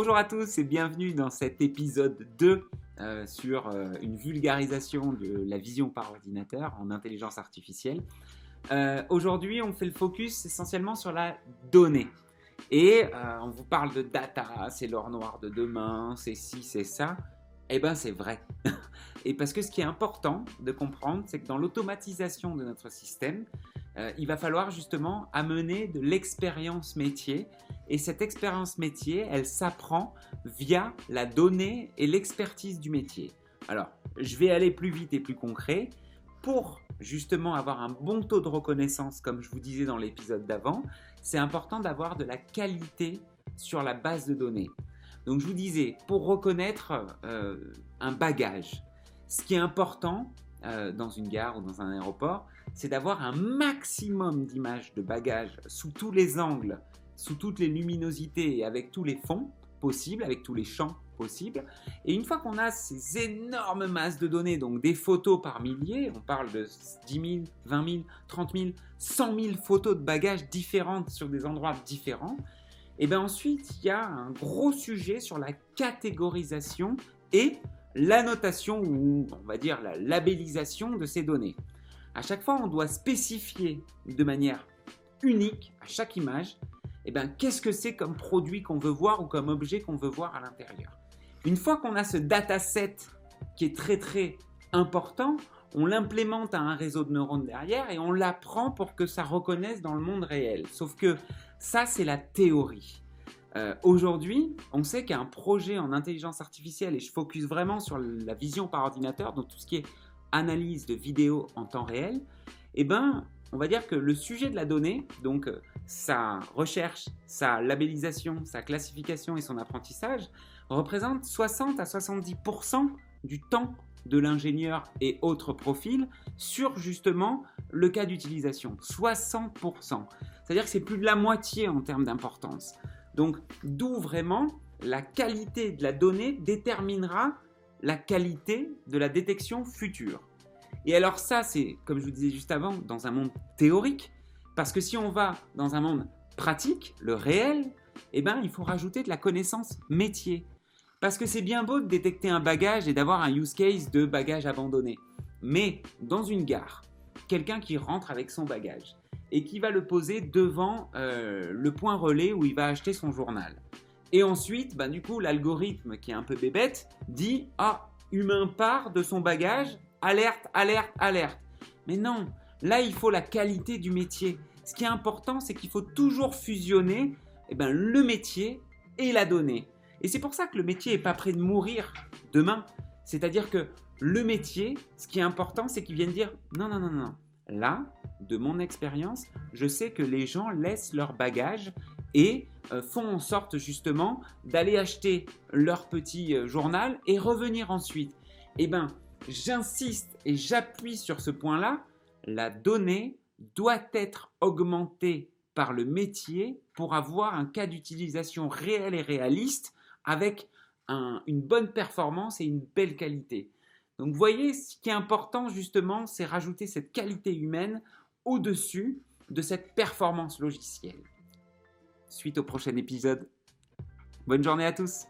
Bonjour à tous et bienvenue dans cet épisode 2 sur une vulgarisation de la vision par ordinateur en intelligence artificielle. Aujourd'hui, on fait le focus essentiellement sur la donnée. Et on vous parle de data, c'est l'or noir de demain, c'est ci, c'est ça. Eh bien, c'est vrai. Et parce que ce qui est important de comprendre, c'est que dans l'automatisation de notre système, il va falloir justement amener de l'expérience métier. Et cette expérience métier, elle s'apprend via la donnée et l'expertise du métier. Alors, je vais aller plus vite et plus concret. Pour justement avoir un bon taux de reconnaissance, comme je vous disais dans l'épisode d'avant, c'est important d'avoir de la qualité sur la base de données. Donc je vous disais, pour reconnaître un bagage, ce qui est important dans une gare ou dans un aéroport, c'est d'avoir un maximum d'images de bagages sous tous les angles, sous toutes les luminosités et avec tous les fonds possibles, avec tous les champs possibles. Et une fois qu'on a ces énormes masses de données, donc des photos par milliers, on parle de 10 000, 20 000, 30 000, 100 000 photos de bagages différentes sur des endroits différents, et bien ensuite, il y a un gros sujet sur la catégorisation et l'annotation ou on va dire la labellisation de ces données. À chaque fois, on doit spécifier de manière unique à chaque image qu'est-ce que c'est comme produit qu'on veut voir ou comme objet qu'on veut voir à l'intérieur. Une fois qu'on a ce dataset qui est très très important, on l'implémente à un réseau de neurones derrière et on l'apprend pour que ça reconnaisse dans le monde réel. Sauf que ça, c'est la théorie. Aujourd'hui, on sait qu'un projet en intelligence artificielle, et je focus vraiment sur la vision par ordinateur, donc tout ce qui est analyse de vidéos en temps réel, on va dire que le sujet de la donnée, donc sa recherche, sa labellisation, sa classification et son apprentissage, représente 60 à 70% du temps de l'ingénieur et autres profils sur justement le cas d'utilisation. 60%. C'est-à-dire que c'est plus de la moitié en termes d'importance. Donc, d'où vraiment la qualité de la donnée déterminera la qualité de la détection future. Et alors ça, c'est, comme je vous disais juste avant, dans un monde théorique, parce que si on va dans un monde pratique, le réel, il faut rajouter de la connaissance métier. Parce que c'est bien beau de détecter un bagage et d'avoir un use case de bagage abandonné. Mais dans une gare, quelqu'un qui rentre avec son bagage et qui va le poser devant le point relais où il va acheter son journal. Et ensuite, du coup, l'algorithme qui est un peu bébête dit « Ah, humain part de son bagage, alerte, alerte, alerte ». Mais non, là, il faut la qualité du métier. Ce qui est important, c'est qu'il faut toujours fusionner le métier et la donnée. Et c'est pour ça que le métier n'est pas prêt de mourir demain. C'est-à-dire que le métier, ce qui est important, c'est qu'il vienne dire « Non, non, non, non. Là, de mon expérience, je sais que les gens laissent leur bagage et font en sorte justement d'aller acheter leur petit journal et revenir ensuite. » J'insiste et j'appuie sur ce point-là. La donnée doit être augmentée par le métier pour avoir un cas d'utilisation réel et réaliste avec une bonne performance et une belle qualité. Donc vous voyez, ce qui est important justement, c'est rajouter cette qualité humaine au-dessus de cette performance logicielle. Suite au prochain épisode. Bonne journée à tous!